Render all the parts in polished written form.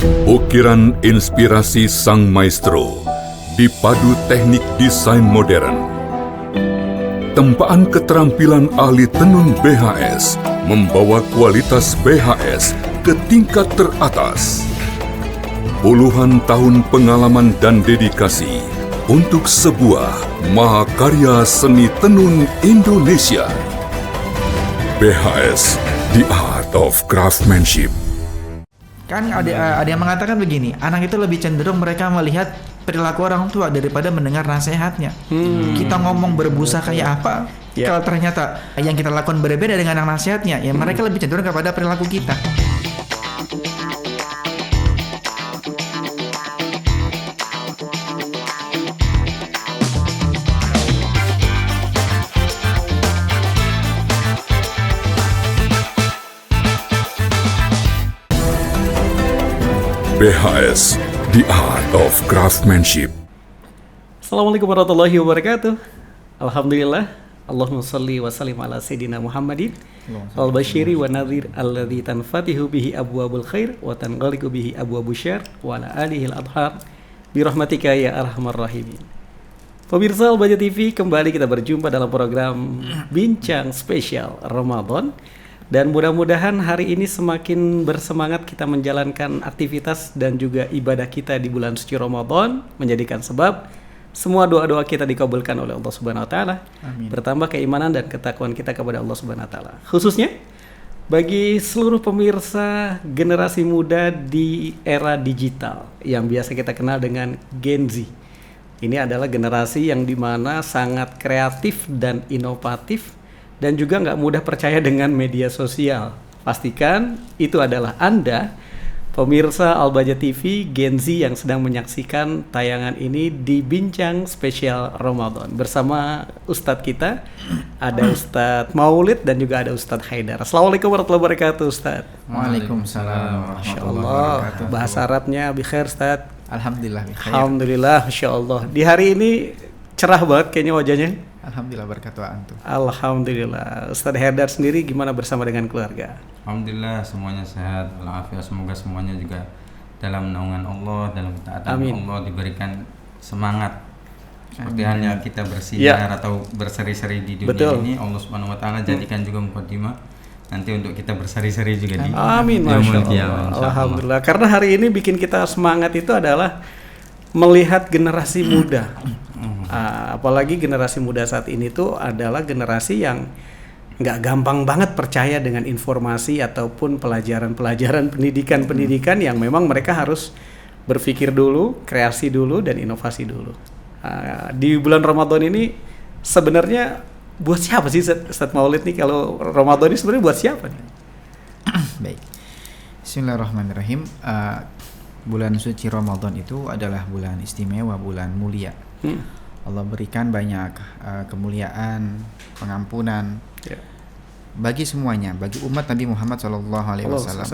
Ukiran inspirasi sang maestro dipadu teknik desain modern. Tempaan keterampilan ahli tenun BHS membawa kualitas BHS ke tingkat teratas. Puluhan tahun pengalaman dan dedikasi untuk sebuah mahakarya seni tenun Indonesia. BHS, The Art of Craftsmanship. Kan ada yang mengatakan begini, anak itu lebih cenderung mereka melihat perilaku orang tua daripada mendengar nasihatnya. Kita ngomong berbusa kayak apa, kalau ternyata yang kita lakukan berbeda dengan yang nasihatnya, ya mereka lebih cenderung kepada perilaku kita. BHS, The Art of Craftsmanship. Assalamualaikum warahmatullahi wabarakatuh. Alhamdulillah. Allahumma salli wa sallim ala Sayyidina Muhammadin al-bashiri wa nadhir alladhi tanfatihu bihi abwabul khair wa tanghaliku bihi abwabul syarr wa ala alihi al-adhar birahmatika ya arhamar rahimin. Pemirsa Al-Baja TV, kembali kita berjumpa dalam program Bincang Spesial Ramadan. Dan mudah-mudahan hari ini semakin bersemangat kita menjalankan aktivitas dan juga ibadah kita di bulan suci Ramadan, menjadikan sebab semua doa-doa kita dikabulkan oleh Allah Subhanahu wa taala. Bertambah keimanan dan ketakwaan kita kepada Allah Subhanahu wa taala. Khususnya bagi seluruh pemirsa generasi muda di era digital yang biasa kita kenal dengan Gen Z. Ini adalah generasi yang dimana sangat kreatif dan inovatif, dan juga nggak mudah percaya dengan media sosial. Pastikan itu adalah Anda, pemirsa Al-Baja TV Gen Z yang sedang menyaksikan tayangan ini di Bincang Spesial Ramadan. Bersama Ustadz kita, ada Ustadz Maulid dan juga ada Ustadz Haidar. Assalamualaikum warahmatullahi wabarakatuh, Ustadz. Waalaikumsalam Masya Allah, bahasa Arabnya bikhair, Ustadz. Alhamdulillah bikhair. Alhamdulillah, Masya Allah. Di hari ini cerah banget kayaknya wajahnya. Alhamdulillah berkat doa antum. Alhamdulillah. Ustadz Haidar sendiri gimana bersama dengan keluarga? Alhamdulillah semuanya sehat walafiat, semoga semuanya juga dalam naungan Allah, dalam ketaatan Allah diberikan semangat. Seperti halnya kita bersinar atau berseri-seri di dunia ini, Allah Subhanahu wa taala jadikan juga mukadimah nanti untuk kita berseri-seri juga di Amin, Masya Allah. Alhamdulillah. Karena hari ini bikin kita semangat itu adalah melihat generasi muda. Apalagi generasi muda saat ini tuh adalah generasi yang nggak gampang banget percaya dengan informasi ataupun pelajaran-pelajaran pendidikan yang memang mereka harus berpikir dulu, kreasi dulu, dan inovasi dulu. Di bulan Ramadan ini sebenarnya buat siapa sih Ustadz Maulid nih? Kalau Ramadan ini sebenarnya buat siapa nih? Baik. Bismillahirrahmanirrahim. Bulan suci Ramadan itu adalah bulan istimewa, bulan mulia. Allah berikan banyak kemuliaan, pengampunan bagi semuanya, bagi umat Nabi Muhammad SAW.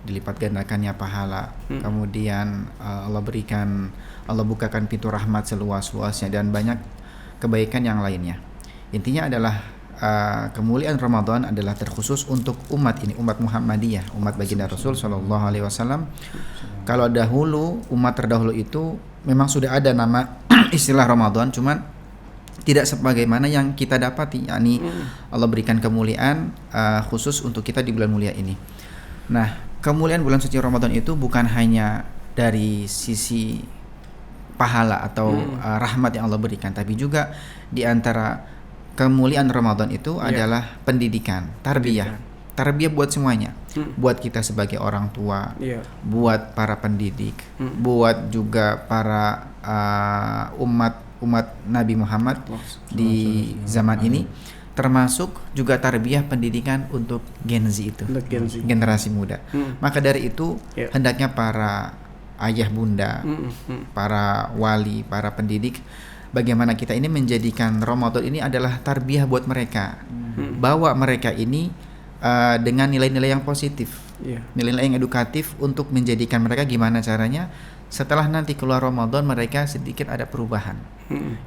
Dilipat gandakannya pahala. Kemudian Allah bukakan pintu rahmat seluas-luasnya dan banyak kebaikan yang lainnya. Intinya adalah kemuliaan Ramadan adalah terkhusus untuk umat ini, umat Muhammadiyah, umat baginda Rasul SAW. Kalau dahulu umat terdahulu itu memang sudah ada nama istilah Ramadan, cuman tidak sebagaimana yang kita dapati, yakni Allah berikan kemuliaan khusus untuk kita di bulan mulia ini. Nah, kemuliaan bulan suci Ramadan itu bukan hanya dari sisi pahala atau rahmat yang Allah berikan, tapi juga di antara kemuliaan Ramadan itu adalah pendidikan, tarbiyah buat semuanya, buat kita sebagai orang tua, buat para pendidik, buat juga para umat Nabi Muhammad di zaman ini, termasuk juga tarbiyah pendidikan untuk Gen Z itu, generasi muda. Maka dari itu hendaknya para ayah bunda, para wali, para pendidik, bagaimana kita ini menjadikan Ramadan ini adalah tarbiyah buat mereka, bawa mereka ini dengan nilai-nilai yang positif, nilai-nilai yang edukatif untuk menjadikan mereka gimana caranya setelah nanti keluar Ramadan mereka sedikit ada perubahan,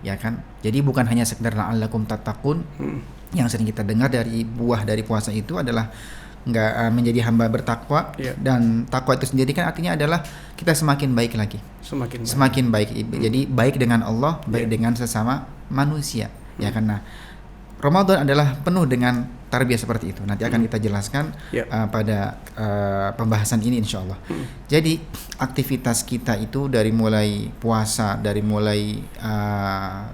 ya kan? Jadi bukan hanya sekedar la'allakum tattaqun yang sering kita dengar dari buah dari puasa itu adalah menjadi hamba bertakwa. Dan takwa itu sendiri kan artinya adalah kita semakin baik lagi. Semakin baik. Jadi baik dengan Allah, baik dengan sesama manusia. Ya, karena Ramadan adalah penuh dengan tarbiyah seperti itu. Nanti akan kita jelaskan pada pembahasan ini insyaallah. Jadi aktivitas kita itu dari mulai puasa, dari mulai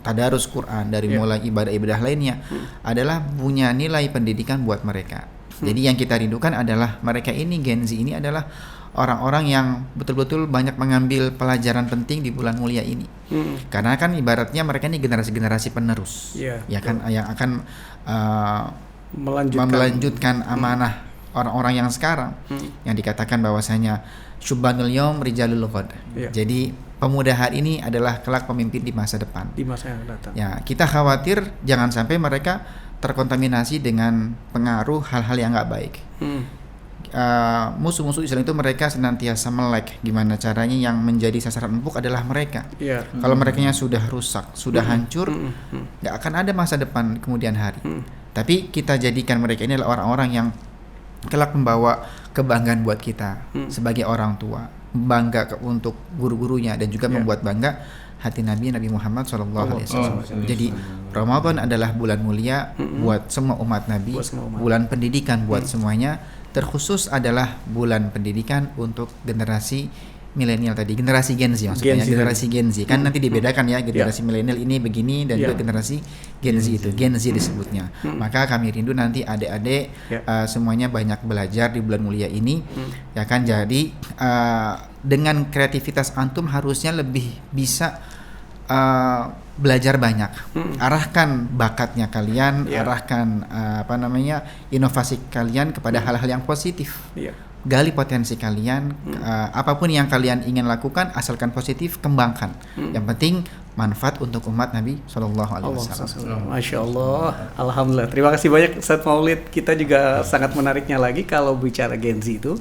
tadarus Quran, dari mulai ibadah-ibadah lainnya adalah punya nilai pendidikan buat mereka. Jadi yang kita rindukan adalah mereka ini, Gen Z ini adalah orang-orang yang betul-betul banyak mengambil pelajaran penting di bulan mulia ini. Karena kan ibaratnya mereka ini generasi-generasi penerus, ya kan, yang akan melanjutkan amanah orang-orang yang sekarang, yang dikatakan bahwasanya syubbanul yaum rijalul ghad. Jadi pemuda hari ini adalah kelak pemimpin di masa depan. Di masa yang datang. Ya, kita khawatir jangan sampai mereka terkontaminasi dengan pengaruh hal-hal yang nggak baik. Musuh-musuh Islam itu mereka senantiasa melek gimana caranya yang menjadi sasaran empuk adalah mereka. Kalau merekanya sudah rusak, sudah hancur, nggak akan ada masa depan kemudian hari. Tapi kita jadikan mereka ini adalah orang-orang yang kelak membawa kebanggaan buat kita sebagai orang tua, bangga untuk guru-gurunya, dan juga membuat bangga hati Nabi Muhammad SAW. Jadi Ramadan adalah bulan mulia buat semua umat Nabi, bulan pendidikan buat semuanya. Terkhusus adalah bulan pendidikan untuk generasi milenial tadi, generasi Gen Z maksudnya, generasi Gen Z. Kan nanti dibedakan ya, generasi milenial ini begini dan juga generasi Gen Z itu, Gen Z disebutnya. Maka kami rindu nanti adik-adik semuanya banyak belajar di bulan mulia ini. Ya kan, jadi dengan kreativitas antum harusnya lebih bisa belajar banyak. Arahkan bakatnya kalian, arahkan inovasi kalian kepada hal-hal yang positif. Gali potensi kalian, apapun yang kalian ingin lakukan asalkan positif, kembangkan. Yang penting manfaat untuk umat Nabi SAW. Masya Allah, alhamdulillah. Terima kasih banyak Ustadz Maulid. Kita juga sangat menariknya lagi kalau bicara Gen Z itu,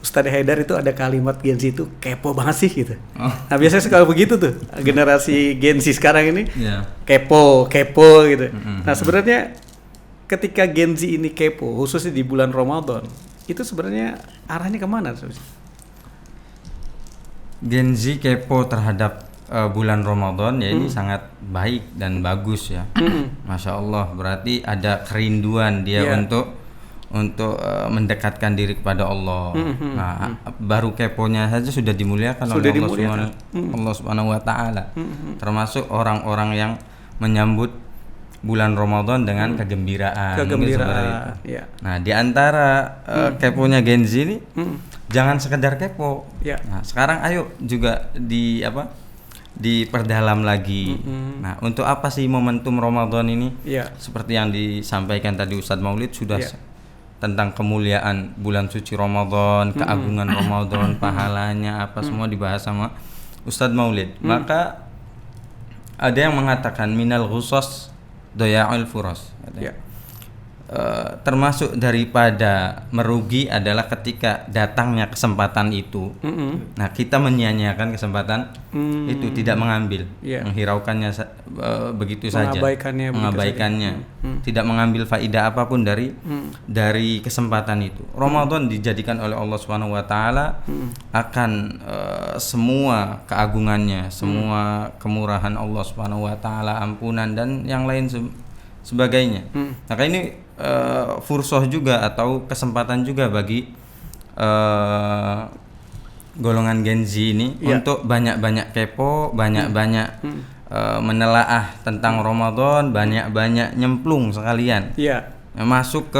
Ustadz Haidar itu ada kalimat Gen Z itu kepo banget sih gitu. Nah biasanya kalau begitu tuh generasi Gen Z sekarang ini kepo gitu. Nah sebenarnya ketika Gen Z ini kepo, khususnya di bulan Ramadan, itu sebenarnya arahnya kemana? Gen Z kepo terhadap bulan Ramadan ya ini sangat baik dan bagus ya. Masya Allah, berarti ada kerinduan dia untuk mendekatkan diri kepada Allah. Nah, baru keponya saja sudah dimuliakan oleh Allah Subhanahu wa taala. Termasuk orang-orang yang menyambut bulan Ramadan dengan kegembiraan. Nah, di antara keponya Gen Z ini jangan sekedar kepo. Nah, sekarang ayo juga diperdalam lagi. Nah, untuk apa sih momentum Ramadan ini? Seperti yang disampaikan tadi Ustadz Maulid sudah tentang kemuliaan bulan suci Ramadan, keagungan Ramadan, pahalanya apa semua dibahas sama Ustadz Maulid. Maka ada yang mengatakan minal ghusos doya'ul furos. Termasuk daripada merugi adalah ketika datangnya kesempatan itu. Nah, kita menyia-nyiakan kesempatan itu, tidak mengambil, menghiraukannya begitu saja, mengabaikannya, tidak mengambil faidah apapun dari kesempatan itu. Ramadan dijadikan oleh Allah Subhanahu wa taala akan semua keagungannya, semua kemurahan Allah Subhanahu wa taala, ampunan dan yang lain sebagainya. Maka ini fursoh juga atau kesempatan juga bagi golongan Gen Z ini untuk banyak-banyak kepo, banyak-banyak menelaah tentang Ramadan, banyak-banyak nyemplung sekalian masuk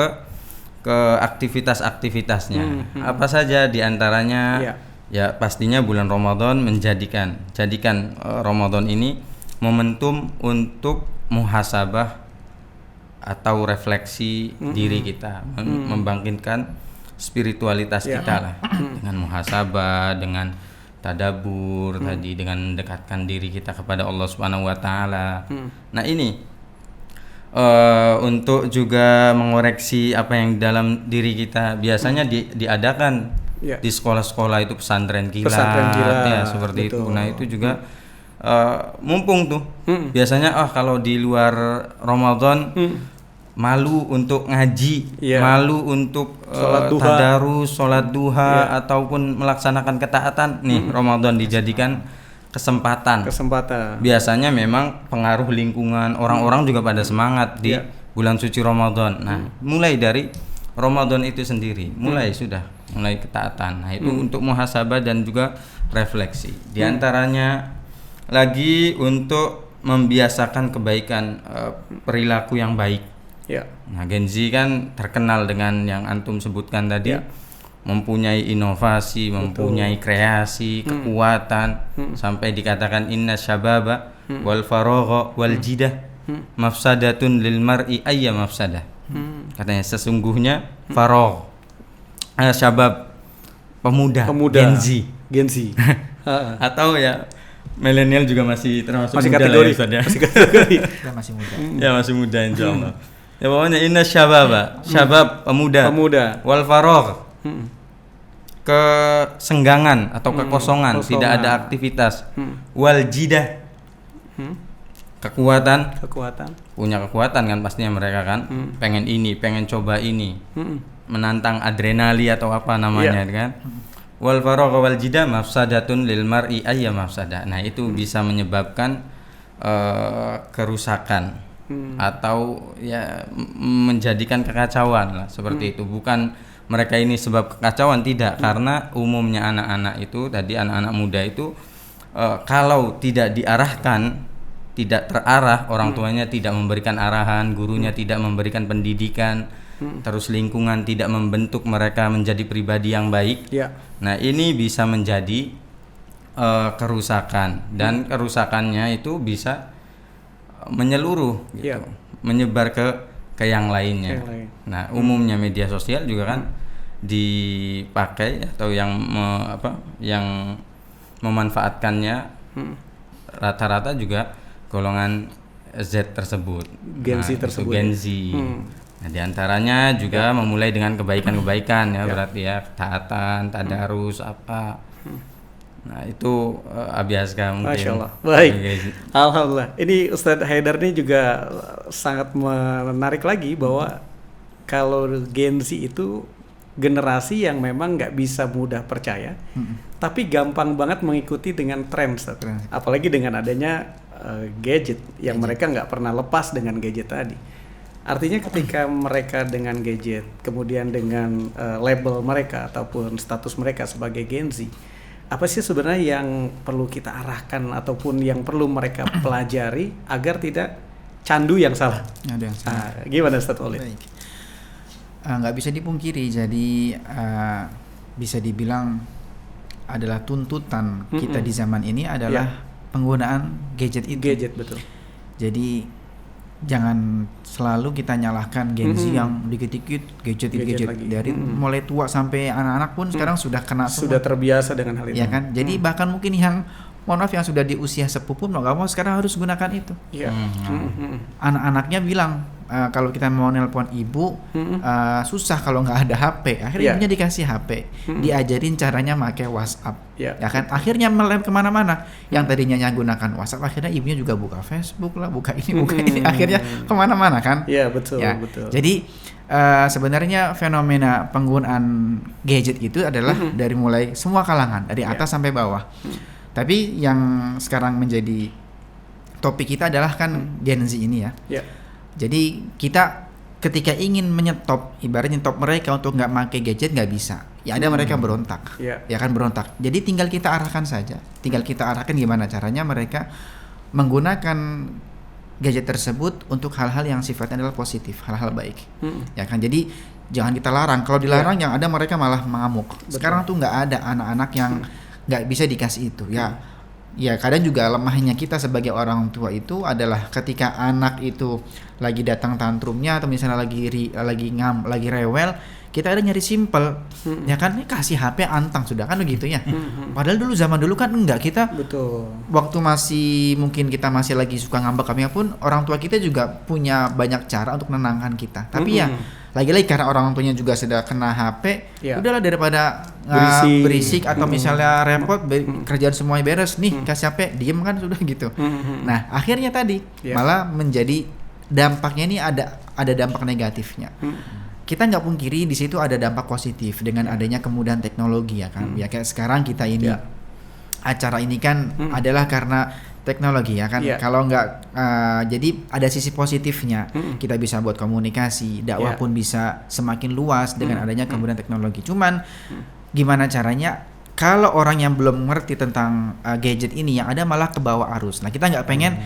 ke aktivitas-aktivitasnya. Apa saja diantaranya ya pastinya bulan Ramadan jadikan Ramadan ini momentum untuk muhasabah atau refleksi diri kita, membangkitkan spiritualitas kita lah, dengan muhasabah, dengan tadabur tadi, dengan mendekatkan diri kita kepada Allah Subhanahu wa taala. Nah, ini untuk juga mengoreksi apa yang dalam diri kita. Biasanya diadakan di sekolah-sekolah itu pesantren kilat ya, seperti itu. Nah, itu juga mumpung tuh. Biasanya kalau di luar Ramadan malu untuk ngaji, malu untuk tadarus, sholat duha, ataupun melaksanakan ketaatan. Nih Ramadan dijadikan kesempatan. Biasanya memang pengaruh lingkungan, orang-orang juga pada semangat di bulan suci Ramadan. Nah, mulai dari Ramadan itu sendiri, mulai ketaatan. Nah, itu untuk muhasabah dan juga refleksi. Di antaranya lagi untuk membiasakan kebaikan, perilaku yang baik. Nah, Gen Z kan terkenal dengan yang antum sebutkan tadi, mempunyai inovasi, mempunyai kreasi, kekuatan, sampai dikatakan inna syababa wal faragha wal jidah mafsadatun lil mar'i ayya mafsadah. Katanya sesungguhnya faragh, syabab, pemuda. Gen Z. Atau ya milenial juga masih termasuk muda kategori. Lah, ya, Kita masih muda. Ya masih muda insyaallah. Ya pokoknya inna syababa, syabab, pemuda. Wal faragh, kesenggangan atau kekosongan, tidak ada aktivitas. Wal jidah, kekuatan, punya kekuatan kan pastinya mereka kan, pengen ini, pengen coba ini, menantang adrenali atau apa namanya kan. Wal faragh wal jidah mafsadatun lil mar'i ayya mafsadah. Nah, itu bisa menyebabkan kerusakan atau ya menjadikan kekacauan lah, seperti itu. Bukan mereka ini sebab kekacauan, tidak, karena umumnya anak-anak itu tadi, anak-anak muda itu kalau tidak diarahkan, tidak terarah, orang tuanya tidak memberikan arahan, gurunya tidak memberikan pendidikan, terus lingkungan tidak membentuk mereka menjadi pribadi yang baik. Nah, ini bisa menjadi kerusakan, dan kerusakannya itu bisa menyeluruh gitu, menyebar ke yang lainnya. Nah, umumnya media sosial juga kan dipakai atau yang memanfaatkannya rata-rata juga golongan Z tersebut, Gen Z. Nah, diantaranya juga memulai dengan kebaikan-kebaikan ya, berarti ya ketaatan, tadarus apa. Nah, itu Abiaska mungkin. Masya Allah. Baik. Alhamdulillah. Ini Ustadz Haidar ini juga sangat menarik lagi bahwa kalau Gen Z itu generasi yang memang nggak bisa mudah percaya, tapi gampang banget mengikuti dengan tren, apalagi dengan adanya gadget yang mereka nggak pernah lepas dengan gadget tadi. Artinya ketika mereka dengan gadget, kemudian dengan label mereka ataupun status mereka sebagai Gen Z, apa sih sebenarnya yang perlu kita arahkan ataupun yang perlu mereka pelajari agar tidak candu yang salah? Ada yang salah. Gimana Ustaz Walid? Baik. Nggak bisa dipungkiri, jadi bisa dibilang adalah tuntutan kita di zaman ini adalah penggunaan gadget itu. Gadget, betul. Jadi jangan selalu kita nyalahkan Gen Z yang dikit-dikit gadget lagi. Dari mulai tua sampai anak-anak pun sekarang sudah kena semua. Sudah terbiasa dengan hal itu. Ya kan? Jadi bahkan mungkin yang mohon maaf yang sudah di usia sepupu mau nggak mau sekarang harus gunakan itu. Anak-anaknya bilang kalau kita mau nelpon ibu susah kalau nggak ada HP. Akhirnya ibunya dikasih HP, diajarin caranya pakai WhatsApp. Ya kan? Akhirnya melem kemana-mana. Yang tadinya gunakan WhatsApp, akhirnya ibunya juga buka Facebook lah, buka ini, akhirnya kemana-mana kan? Iya, betul, ya. betul. Jadi sebenarnya fenomena penggunaan gadget itu adalah dari mulai semua kalangan, dari atas sampai bawah. Tapi yang sekarang menjadi topik kita adalah kan Gen Z ini ya. Jadi kita ketika ingin menyetop, ibaratnya nyetop mereka untuk nggak pakai gadget nggak bisa. Ya ada mereka berontak, ya kan berontak. Jadi tinggal kita arahkan saja, tinggal kita arahkan gimana caranya mereka menggunakan gadget tersebut untuk hal-hal yang sifatnya adalah positif, hal-hal baik. Ya kan, jadi jangan kita larang. Kalau dilarang yang ada mereka malah mengamuk. Sekarang tuh nggak ada anak-anak yang nggak bisa dikasih itu. Ya kadang juga lemahnya kita sebagai orang tua itu adalah ketika anak itu lagi datang tantrumnya atau misalnya lagi rewel, kita ada nyari simple, ya kan, kasih HP antang sudah kan begitu ya. Padahal zaman dulu kan enggak, kita waktu masih mungkin kita masih lagi suka ngambek kami pun orang tua kita juga punya banyak cara untuk menenangkan kita. Tapi ya lagi-lagi karena orang tuanya juga sudah kena HP, udahlah daripada berisik atau misalnya repot kerjaan semuanya beres nih kasih HP diem kan sudah gitu. Nah akhirnya tadi malah menjadi dampaknya ini ada dampak negatifnya. Kita nggak pungkiri di situ ada dampak positif dengan adanya kemudahan teknologi ya kan. Ya kayak sekarang kita ini acara ini kan adalah karena teknologi ya kan. Kalau nggak jadi ada sisi positifnya. Kita bisa buat komunikasi, dakwah pun bisa semakin luas dengan adanya kemudahan teknologi. Cuman gimana caranya kalau orang yang belum mengerti tentang gadget ini yang ada malah ke bawah arus. Nah, kita nggak pengen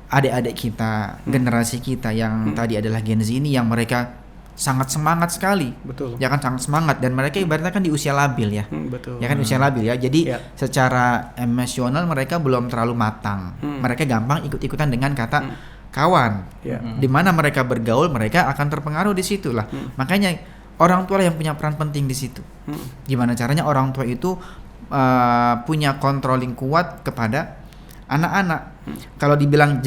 adik-adik kita, generasi kita yang tadi adalah Gen Z ini yang mereka sangat semangat sekali. Betul. Ya kan, sangat semangat, dan mereka ibaratnya kan di usia labil ya. Betul. Ya kan, usia labil ya. Jadi secara emosional mereka belum terlalu matang. Mereka gampang ikut-ikutan dengan kata kawan. Di mana mereka bergaul, mereka akan terpengaruh di situ lah. Makanya orang tua yang punya peran penting di situ. Gimana caranya orang tua itu punya controlling kuat kepada anak-anak. Kalau dibilang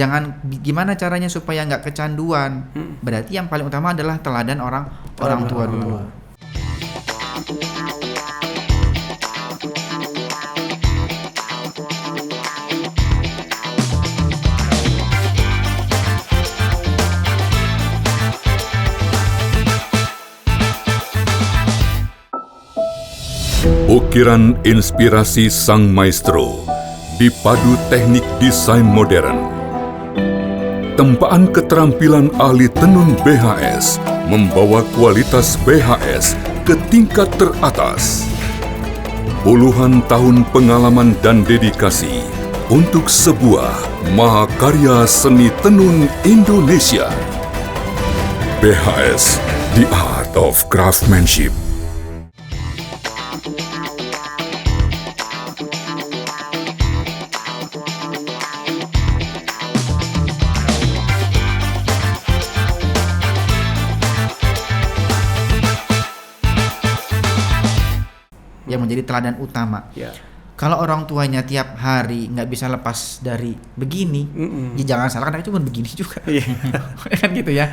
gimana caranya supaya nggak kecanduan, berarti yang paling utama adalah teladan orang tua dulu. Ukiran inspirasi sang maestro dipadu teknik desain modern. Tempaan keterampilan ahli tenun BHS membawa kualitas BHS ke tingkat teratas. Puluhan tahun pengalaman dan dedikasi untuk sebuah mahakarya seni tenun Indonesia. BHS, The Art of Craftsmanship. Yang menjadi teladan utama. Kalau orang tuanya tiap hari nggak bisa lepas dari begini, ya jangan salah, karena itu pun begini juga. Kan gitu ya.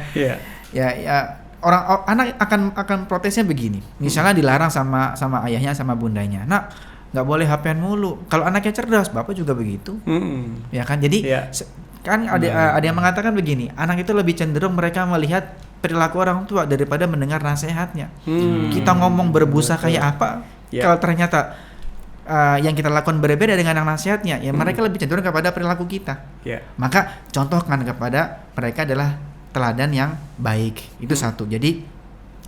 Ya anak akan protesnya begini. Misalnya dilarang sama ayahnya, sama bundanya. Nak, nggak boleh HP-an mulu. Kalau anaknya cerdas, bapak juga begitu. Ya kan. Jadi kan ada yang mengatakan begini, anak itu lebih cenderung mereka melihat perilaku orang tua daripada mendengar nasihatnya. Kita ngomong berbusa kayak apa, kalau ternyata yang kita lakukan berbeda dengan yang nasihatnya, ya mereka lebih cenderung kepada perilaku kita. Maka contohkan kepada mereka adalah teladan yang baik. Itu satu. Jadi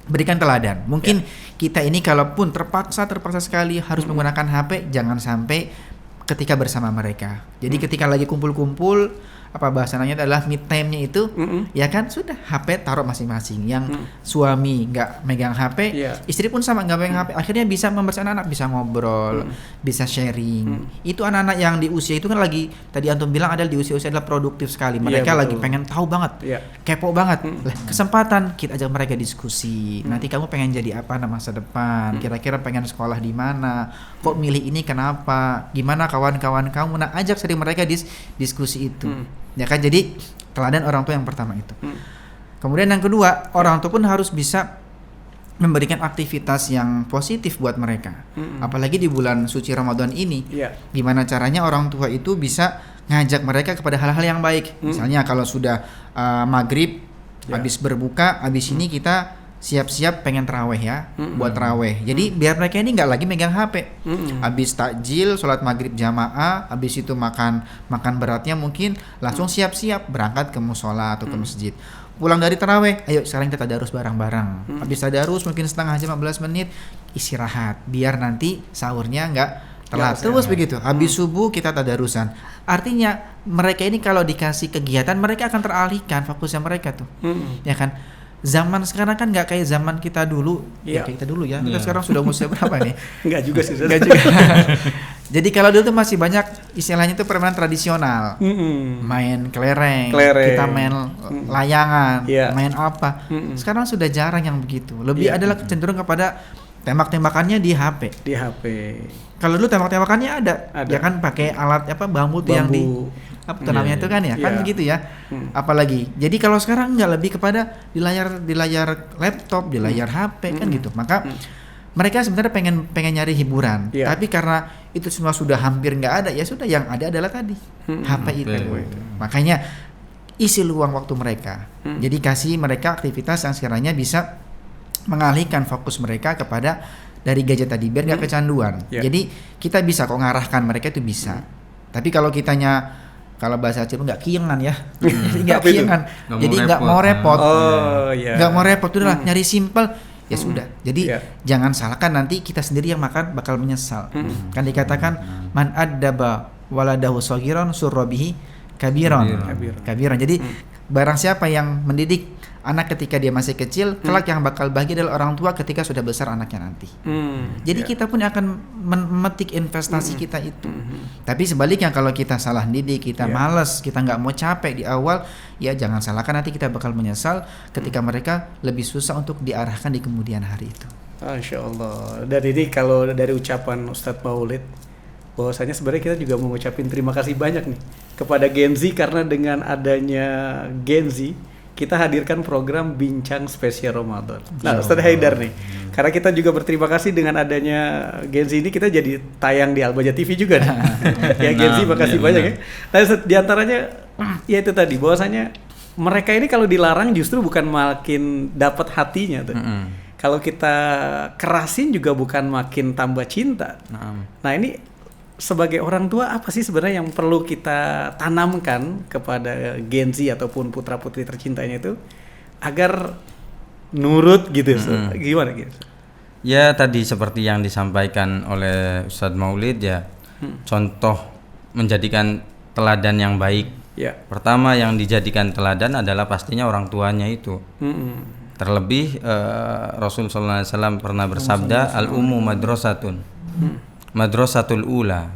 berikan teladan. Mungkin kita ini kalaupun terpaksa sekali harus menggunakan HP, jangan sampai ketika bersama mereka. Jadi ketika lagi kumpul-kumpul, apa bahasanya adalah mid time-nya itu, ya kan, sudah HP taruh masing-masing. Yang suami nggak megang HP, istri pun sama nggak megang HP. Akhirnya bisa membersama anak, bisa ngobrol, bisa sharing. Itu anak-anak yang di usia itu kan lagi, tadi antum bilang adalah di usia-usia adalah produktif sekali. Mereka lagi pengen tahu banget, kepo banget. Kesempatan kita ajak mereka diskusi. Nanti kamu pengen jadi apa masa depan? Kira-kira pengen sekolah di mana? Kok milih ini kenapa? Gimana kawan-kawan kamu? Nah, ajak sering mereka diskusi itu. Ya kan, jadi teladan orang tua yang pertama itu. Kemudian yang kedua, orang tua pun harus bisa memberikan aktivitas yang positif buat mereka. Apalagi di bulan suci Ramadan ini. Gimana caranya orang tua itu bisa ngajak mereka kepada hal-hal yang baik. Misalnya kalau sudah maghrib, habis berbuka, habis ini kita siap-siap pengen taraweh ya, buat taraweh. Jadi biar mereka ini nggak lagi megang HP. Habis takjil, sholat maghrib jamaah, habis itu makan beratnya mungkin langsung siap-siap berangkat ke musola atau ke masjid. Pulang dari taraweh, ayo sekarang kita tadarus bareng-bareng. Habis tadarus mungkin setengah jam 15 menit istirahat, biar nanti sahurnya nggak telat. Terus begitu. Habis subuh kita tadarusan. Artinya mereka ini kalau dikasih kegiatan, mereka akan teralihkan fokusnya mereka tuh. Ya kan? Zaman sekarang kan nggak kayak zaman kita dulu. Ya kayak kita dulu ya. Kita sekarang sudah usia berapa nih? Nggak juga sih. Nggak juga. Jadi kalau dulu tuh masih banyak istilahnya tuh permainan tradisional. Main kelereng, kita main layangan, main apa. Sekarang sudah jarang yang begitu. Lebih adalah cenderung kepada tembak-tembakannya di HP. Kalau dulu tembak-tembakannya ada. Ya kan, pakai alat bambu tuh yang di apa namanya itu kan ya, kan begitu ya. Apalagi. Jadi kalau sekarang nggak, lebih kepada di layar laptop, di layar HP kan gitu. Maka mereka sebenarnya pengen nyari hiburan. Tapi karena itu semua sudah hampir nggak ada, ya sudah, yang ada adalah tadi HP itu. Makanya isi luang waktu mereka. Jadi kasih mereka aktivitas yang sekiranya bisa mengalihkan fokus mereka kepada dari gadget tadi biar nggak kecanduan. Jadi kita bisa kok ngarahkan mereka itu bisa. Tapi kalau kitanya kalau bahasa Aceh nggak kiengan ya, jadi nggak kiengan, jadi nggak mau repot, nggak mau repot, udahlah nyari simple ya sudah. Jadi jangan salahkan nanti kita sendiri yang makan bakal menyesal. Kan dikatakan man addaba waladahu saghiran surrabihi kabiran. Jadi barang siapa yang mendidik anak ketika dia masih kecil, kelak yang bakal bahagia adalah orang tua ketika sudah besar anaknya nanti. Jadi kita pun akan memetik investasi kita itu. Tapi sebaliknya kalau kita salah didik, kita malas, kita nggak mau capek di awal, ya jangan salahkan nanti kita bakal menyesal ketika mereka lebih susah untuk diarahkan di kemudian hari itu. Masya Allah. Dan ini kalau dari ucapan Ustadz Maulid, bahwasanya sebenarnya kita juga mau ngucapin terima kasih banyak nih kepada Gen Z, karena dengan adanya Gen Z kita hadirkan program Bincang Spesial Ramadan. Nah, Ustadz Haidar nih, karena kita juga berterima kasih dengan adanya Gen Z ini, kita jadi tayang di Al-Baja TV juga nih. Ya Gen Z, makasih banyak ya. Nah, diantaranya ya itu tadi, bahwasanya mereka ini kalau dilarang justru bukan makin dapat hatinya tuh. Kalau kita kerasin juga bukan makin tambah cinta. Nah ini sebagai orang tua apa sih sebenarnya yang perlu kita tanamkan kepada Gen Z ataupun putra putri tercintanya itu agar nurut gitu? Gimana gitu? Ya tadi seperti yang disampaikan oleh Ustadz Maulid ya, contoh menjadikan teladan yang baik. Pertama yang dijadikan teladan adalah pastinya orang tuanya itu. Terlebih Rasul sallallahu alaihi wasallam pernah bersabda, al-ummu madrasatun, madrasatul ula.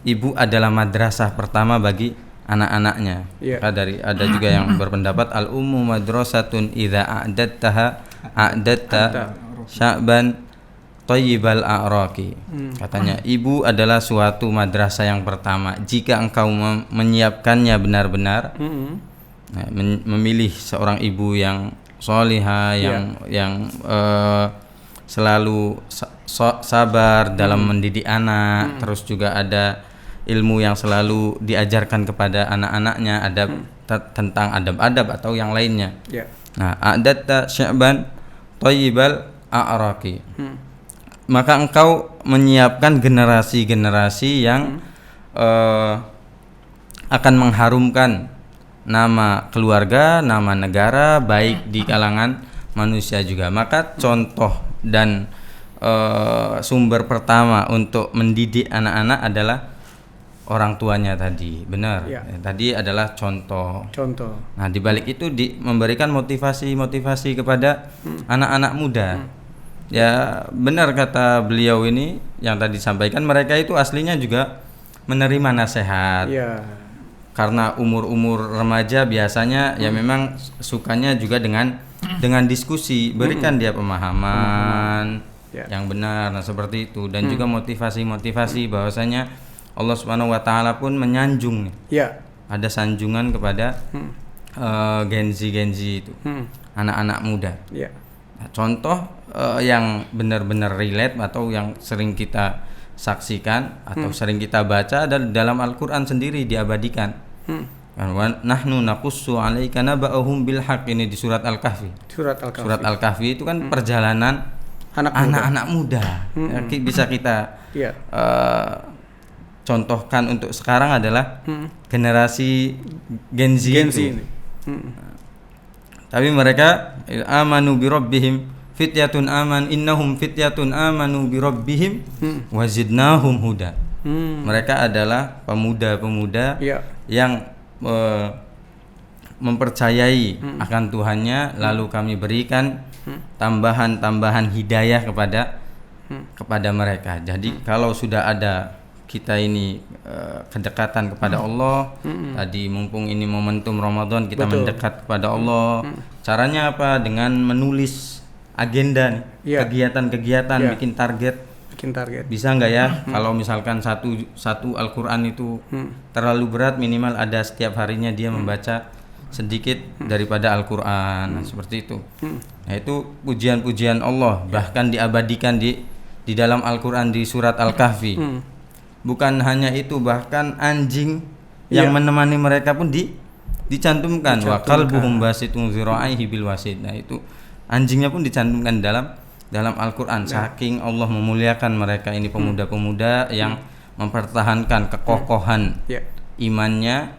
Ibu adalah madrasah pertama bagi anak-anaknya. Ada juga yang berpendapat al-ummu madrasatun idza a'datta sya'ban thayyibal a'raqi. Katanya ibu adalah suatu madrasah yang pertama jika engkau menyiapkannya benar-benar. Memilih seorang ibu yang sholihah, yang selalu sabar dalam mendidik anak, terus juga ada ilmu yang selalu diajarkan kepada anak-anaknya, ada tentang adab-adab atau yang lainnya. Nah, a'datta sya'ban thayyibal a'raqi. Maka engkau menyiapkan generasi-generasi yang akan mengharumkan nama keluarga, nama negara, baik di kalangan manusia juga. Maka contoh dan sumber pertama untuk mendidik anak-anak adalah orang tuanya tadi. Benar. Tadi adalah contoh. Nah, di balik itu memberikan motivasi kepada anak-anak muda. Ya, benar kata beliau ini yang tadi disampaikan, mereka itu aslinya juga menerima nasihat. Karena umur-umur remaja biasanya ya memang sukanya juga dengan diskusi, berikan dia pemahaman yang benar. Nah, seperti itu, dan juga motivasi bahwasanya Allah Subhanahu wa taala pun menyanjung nih. Ada sanjungan kepada Gen Z itu, anak-anak muda. Nah, contoh yang benar-benar relate atau yang sering kita saksikan atau sering kita baca adalah dalam Al-Qur'an sendiri diabadikan. Nahnu naqussu 'alaika naba'ahum bil haqq, ini di surat Al-Kahfi. Surat Al-Kahfi itu kan perjalanan anak-anak muda. Bisa kita contohkan untuk sekarang adalah generasi Gen Z itu. Tapi mereka amanu bi rabbihim fityatun innahum fityatun amanu bi rabbihim wazidnahum huda. Mereka adalah pemuda-pemuda yang mempercayai akan Tuhannya, lalu kami berikan tambahan hidayah kepada mereka. Jadi kalau sudah ada kita ini kedekatan kepada Allah, tadi mumpung ini momentum Ramadan kita mendekat kepada Allah. Caranya apa? Dengan menulis agenda nih, kegiatan-kegiatan, bikin target. Bisa nggak ya? Kalau misalkan satu Al-Quran itu terlalu berat, minimal ada setiap harinya dia membaca sedikit daripada Al-Quran. Seperti itu. Nah, itu pujian-pujian Allah, bahkan diabadikan di dalam Al-Quran di surat Al-Kahfi. Bukan hanya itu, bahkan anjing yang menemani mereka pun dicantumkan wa qalbuhum basitun zira'ihi bil wasid. Nah, itu anjingnya pun dicantumkan dalam Al-Qur'an. Saking Allah memuliakan mereka ini pemuda-pemuda yang mempertahankan kekokohan imannya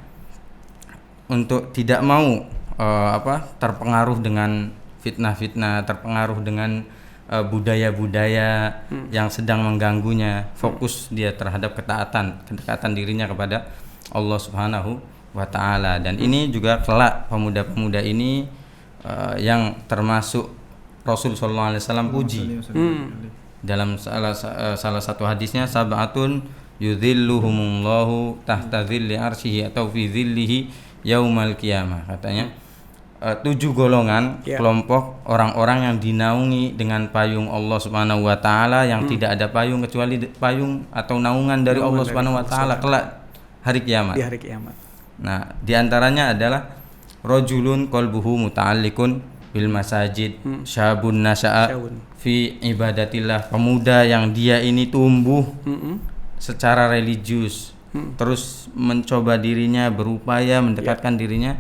untuk tidak mau terpengaruh dengan fitnah-fitnah, terpengaruh dengan budaya-budaya yang sedang mengganggunya. Fokus dia terhadap kedekatan dirinya kepada Allah Subhanahu wa taala. Dan ini juga kelak pemuda-pemuda ini yang termasuk Rasul sallallahu alaihi wasallam puji dalam salah satu hadisnya, sab'atun yudhilluhumullahu tahta dhilli arsyihi atau fi dhillihi yaumal qiyamah. Katanya 7 golongan kelompok orang-orang yang dinaungi dengan payung Allah Subhanahu wa taala yang tidak ada payung kecuali payung atau naungan dari Allah Subhanahu wa taala kelak hari kiamat. Di hari kiamat. Nah, di antaranya adalah rajulun qalbuhu muta'alliqun bil masajid, syabun nasya'a fi ibadatillah, pemuda yang dia ini tumbuh secara religius, terus mencoba dirinya, berupaya mendekatkan dirinya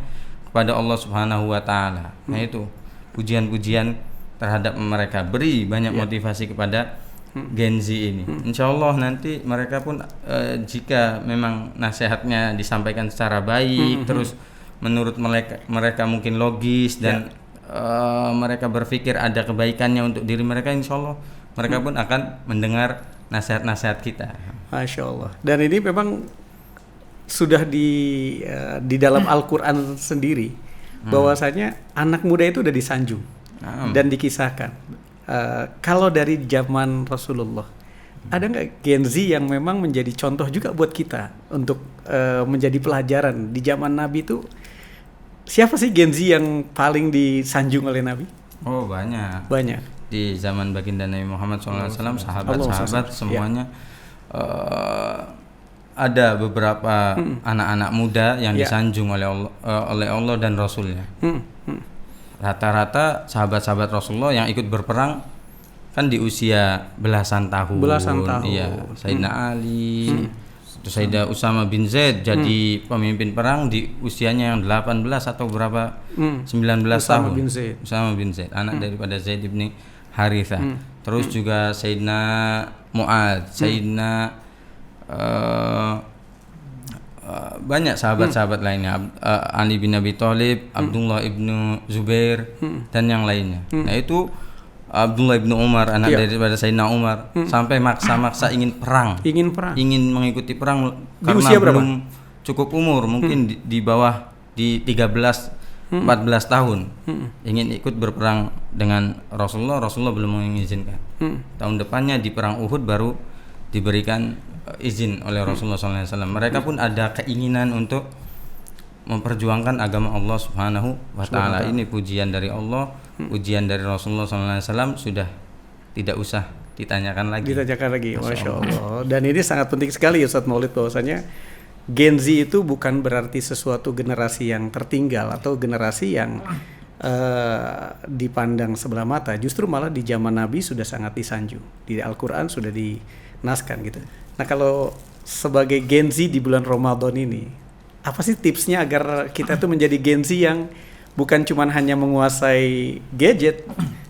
kepada Allah Subhanahu wa taala. Nah, itu pujian-pujian terhadap mereka. Beri banyak motivasi kepada Gen Z ini. Insyaallah nanti mereka pun jika memang nasihatnya disampaikan secara baik, terus menurut mereka mungkin logis dan mereka berpikir ada kebaikannya untuk diri mereka, insyaallah mereka pun akan mendengar nasihat-nasihat kita. Masya Allah. Dan ini memang sudah di dalam Al-Quran sendiri bahwasanya anak muda itu udah disanjung dan dikisahkan. Kalau dari zaman Rasulullah, ada nggak Gen Z yang memang menjadi contoh juga buat kita untuk menjadi pelajaran di zaman Nabi itu? Siapa sih Gen Z yang paling disanjung oleh Nabi? Oh, banyak. Banyak. Di zaman baginda Nabi Muhammad SAW, sahabat-sahabat semuanya ada beberapa anak-anak muda yang disanjung oleh Allah dan Rasulnya. Rata-rata sahabat-sahabat Rasulullah yang ikut berperang kan di usia belasan tahun. Iya, Sayyidina Ali, Sayyidina Usama bin Zaid jadi pemimpin perang di usianya yang 18 atau berapa? 19 tahun. Usama bin Zaid, anak daripada Zaid bin Harithah. Terus juga Sayyidina Mu'adz, Sayyidina banyak sahabat-sahabat lainnya, Ali bin Abi Thalib, Abdullah ibnu Zubair dan yang lainnya. Nah, itu Abdullah ibnu Umar, anak daripada Sayyidina Umar, sampai maksa-maksa ingin ingin mengikuti perang karena usia belum cukup umur, mungkin di bawah di 13-14 tahun, ingin ikut berperang dengan Rasulullah belum mengizinkan. Tahun depannya di perang Uhud baru diberikan izin oleh Rasulullah SAW. Mereka pun ada keinginan untuk memperjuangkan agama Allah Subhanahu wa taala. Ini pujian dari Allah, pujian dari Rasulullah SAW sudah tidak usah ditanyakan lagi. Masya Allah. Dan ini sangat penting sekali ya Ustadz Maulid, bahwasanya Gen Z itu bukan berarti sesuatu generasi yang tertinggal atau generasi yang dipandang sebelah mata. Justru malah di zaman Nabi sudah sangat disanjung. Di Al-Quran sudah dinaskan gitu. Nah, kalau sebagai Gen Z di bulan Ramadan ini, apa sih tipsnya agar kita tuh menjadi Gen Z yang bukan cuma hanya menguasai gadget,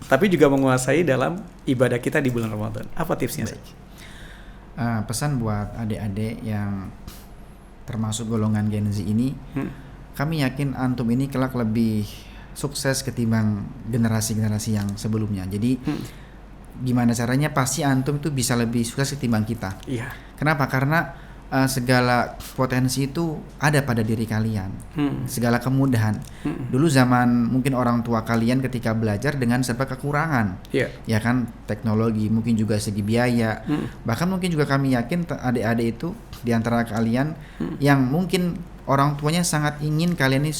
tapi juga menguasai dalam ibadah kita di bulan Ramadan? Apa tipsnya sih? Pesan buat adik-adik yang termasuk golongan Gen Z ini, kami yakin antum ini kelak lebih sukses ketimbang generasi-generasi yang sebelumnya. Jadi gimana caranya pasti antum itu bisa lebih sukses ketimbang kita. Iya. Kenapa? Karena segala potensi itu ada pada diri kalian. Segala kemudahan. Dulu zaman mungkin orang tua kalian ketika belajar dengan serba kekurangan. Ya kan, teknologi, mungkin juga segi biaya. Bahkan mungkin juga kami yakin adik-adik itu di antara kalian yang mungkin orang tuanya sangat ingin kalian ini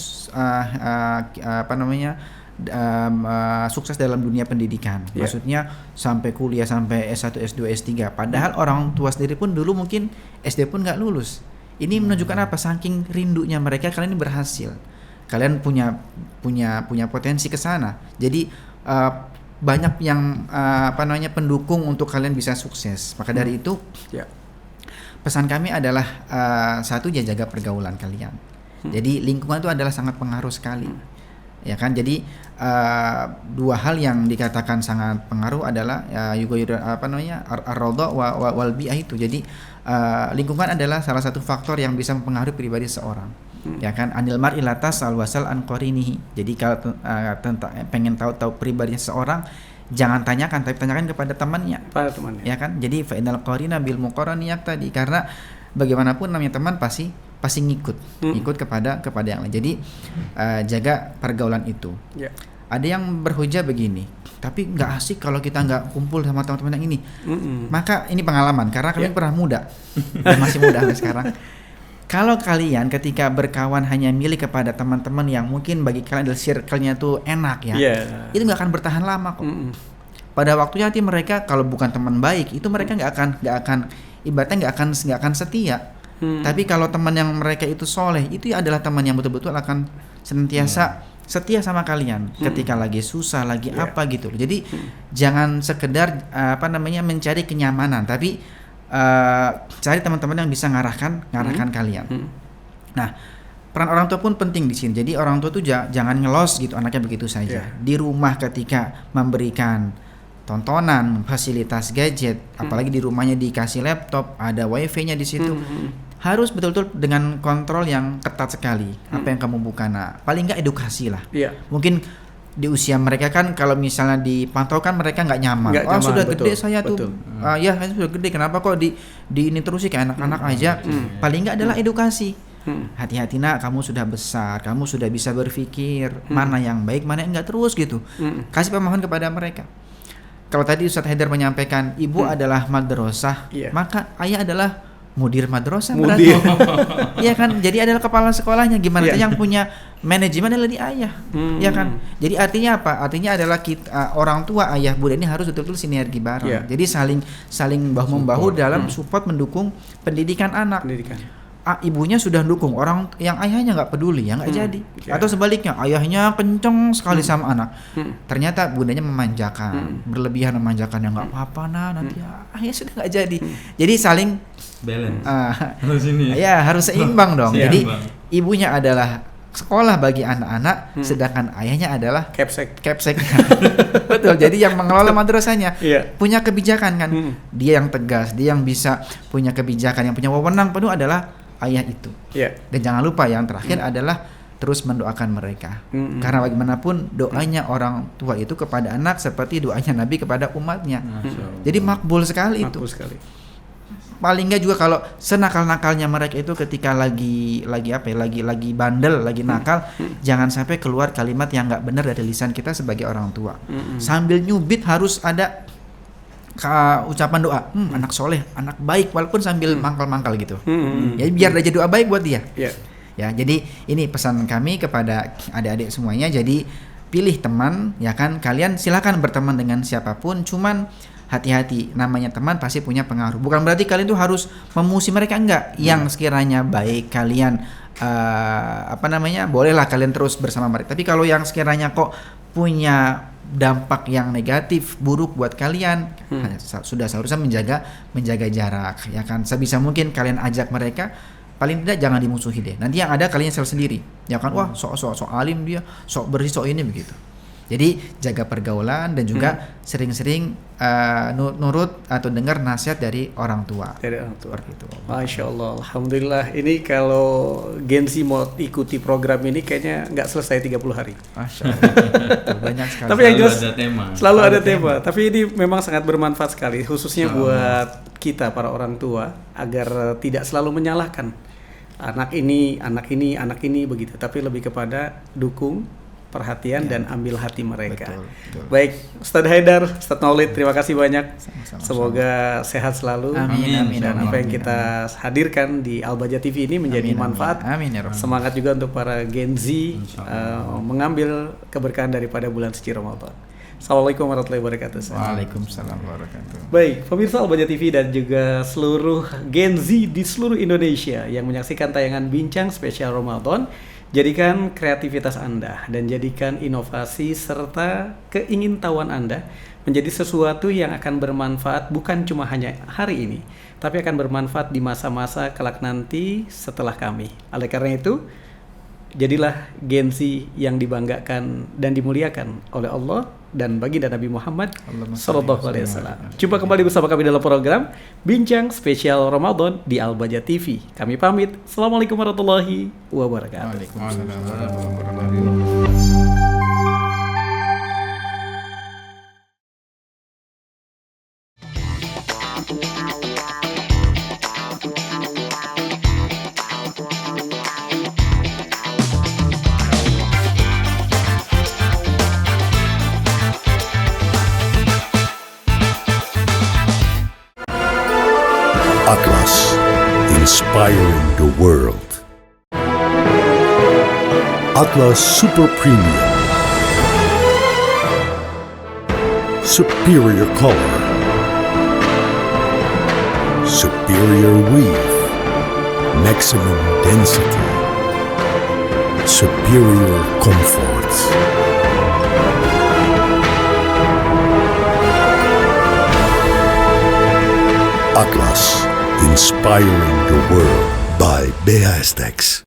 sukses dalam dunia pendidikan. Maksudnya sampai kuliah, sampai S1, S2, S3. Padahal orang tua sendiri pun dulu mungkin SD pun nggak lulus. Ini menunjukkan apa? Saking rindunya mereka, kalian ini berhasil. Kalian punya potensi ke sana. Jadi banyak yang pendukung untuk kalian bisa sukses. Maka dari itu pesan kami adalah satu, jaga pergaulan kalian. Jadi lingkungan itu adalah sangat pengaruh sekali. Ya kan, jadi dua hal yang dikatakan sangat pengaruh adalah ar-radha wal bi'ah itu. Jadi lingkungan adalah salah satu faktor yang bisa mempengaruhi pribadi seorang. Ya kan, anil mar'i la tas'al wasal an qarinihi. Jadi kalau pengen tahu pribadinya seseorang, jangan tanyakan, tapi tanyakan kepada temannya. Ya kan, jadi fa innal qarina bil muqarrani tadi, karena bagaimanapun namanya teman pasti ngikut kepada yang lain. Jadi jaga pergaulan itu. Ada yang berhujah begini, tapi nggak asik kalau kita nggak kumpul sama teman-teman yang ini. Maka ini pengalaman, karena kami pernah muda dan masih muda sampai sekarang. Kalau kalian ketika berkawan hanya milih kepada teman-teman yang mungkin bagi kalian adalah circle-nya tuh enak ya, itu nggak akan bertahan lama kok. Pada waktunya nanti mereka kalau bukan teman baik, itu mereka nggak akan ibaratnya nggak akan setia. Tapi kalau teman yang mereka itu soleh, itu adalah teman yang betul-betul akan senantiasa setia sama kalian ketika lagi susah, lagi apa gitu. Jadi jangan sekedar mencari kenyamanan, tapi cari teman-teman yang bisa ngarahkan kalian. Nah, peran orang tua pun penting di sini. Jadi orang tua tuh jangan ngelos gitu anaknya begitu saja. Di rumah ketika memberikan tontonan, fasilitas gadget, apalagi di rumahnya dikasih laptop, ada wifi-nya di situ. Harus betul-betul dengan kontrol yang ketat sekali. Apa yang kamu buka, paling nggak edukasi lah. Mungkin di usia mereka kan kalau misalnya dipantau kan mereka nggak nyaman. Sudah betul, gede saya tuh. Ya sudah gede, kenapa kok di ini terus sih kayak anak-anak aja. Paling nggak adalah edukasi. Hati-hati nak, kamu sudah besar, kamu sudah bisa berpikir mana yang baik, mana yang nggak, terus gitu. Kasih pemahaman kepada mereka. Kalau tadi Ustadz Haidar menyampaikan ibu adalah madrasah, maka ayah adalah mudir madrasah berarti. Iya kan? Jadi adalah kepala sekolahnya. Gimana yang punya manajemen adalah di ayah. Ya kan? Jadi artinya apa? Artinya adalah kita orang tua, ayah, bunda ini harus betul-betul sinergi bareng. Jadi saling bahu-membahu dalam support mendukung pendidikan anak. Ibunya sudah dukung, orang yang ayahnya nggak peduli ya nggak jadi. Atau sebaliknya, ayahnya kenceng sekali sama anak, ternyata bundanya memanjakan, berlebihan memanjakan, ya nggak apa-apa nanti ayah sudah nggak jadi. Jadi saling balance. Harus seimbang dong. Jadi ibunya adalah sekolah bagi anak-anak, sedangkan ayahnya adalah capsek. Betul. Jadi yang mengelola madrasahnya punya kebijakan kan. Dia yang tegas, dia yang bisa punya kebijakan, yang punya wewenang penuh adalah ayah itu. Dan jangan lupa yang terakhir adalah terus mendoakan mereka. Karena bagaimanapun doanya orang tua itu kepada anak seperti doanya Nabi kepada umatnya. Jadi makbul sekali itu. Paling enggak juga kalau senakal-nakalnya mereka itu ketika lagi bandel, lagi nakal, jangan sampai keluar kalimat yang enggak benar dari lisan kita sebagai orang tua. Sambil nyubit harus ada ucapan doa, anak soleh, anak baik, walaupun sambil mangkal-mangkal gitu. Ya biar aja doa baik buat dia. Ya, jadi ini pesan kami kepada adik-adik semuanya. Jadi pilih teman, ya kan. Kalian silakan berteman dengan siapapun, cuman hati-hati, namanya teman pasti punya pengaruh. Bukan berarti kalian tuh harus memusuhi mereka, enggak. Yang sekiranya baik kalian bolehlah kalian terus bersama mereka. Tapi kalau yang sekiranya kok punya dampak yang negatif, buruk buat kalian, sudah seharusnya menjaga jarak, ya kan. Sebisa mungkin kalian ajak mereka, paling tidak jangan dimusuhi deh. Nanti yang ada kalian sel sendiri, ya kan. Wah, sok alim dia, sok bersih, sok ini begitu. Jadi jaga pergaulan dan juga sering-sering nurut atau dengar nasihat dari orang tua. Seperti itu. Masya Allah, alhamdulillah. Ini kalau Gen Z mau ikuti program ini kayaknya nggak selesai 30 hari. Masya Allah. Banyak sekali. Tapi yang jelas selalu ada tema. Tapi ini memang sangat bermanfaat sekali, khususnya buat kita para orang tua, agar tidak selalu menyalahkan anak ini begitu. Tapi lebih kepada dukung, perhatian dan ambil hati mereka. Betul. Baik, Ustadz Haidar, Ustadz Maulid, terima kasih banyak. Semoga sehat selalu. Amin. Dan apa yang kita hadirkan di Al-Baja TV ini menjadi manfaat. Amin. Semangat juga untuk para Gen Z mengambil keberkahan daripada bulan suci Ramadan. Assalamualaikum warahmatullahi wabarakatuh. Waalaikumsalam warahmatullahi wabarakatuh. Baik, pemirsa Al-Baja TV dan juga seluruh Gen Z di seluruh Indonesia yang menyaksikan tayangan Bincang Spesial Ramadan, jadikan kreativitas Anda dan jadikan inovasi serta keingintahuan Anda menjadi sesuatu yang akan bermanfaat bukan cuma hanya hari ini, tapi akan bermanfaat di masa-masa kelak nanti setelah kami. Oleh karena itu, Jadilah Gen Z yang dibanggakan dan dimuliakan oleh Allah dan baginda Nabi Muhammad sallallahu alaihi wasallam. Jumpa kembali bersama kami dalam program Bincang Spesial Ramadan di Al-Baja TV. Kami pamit. Assalamualaikum warahmatullahi wabarakatuh. Atlas, inspiring the world. Atlas Super Premium. Superior color. Superior weave. Maximum density. Superior comfort. Atlas, inspiring the world by BHStex.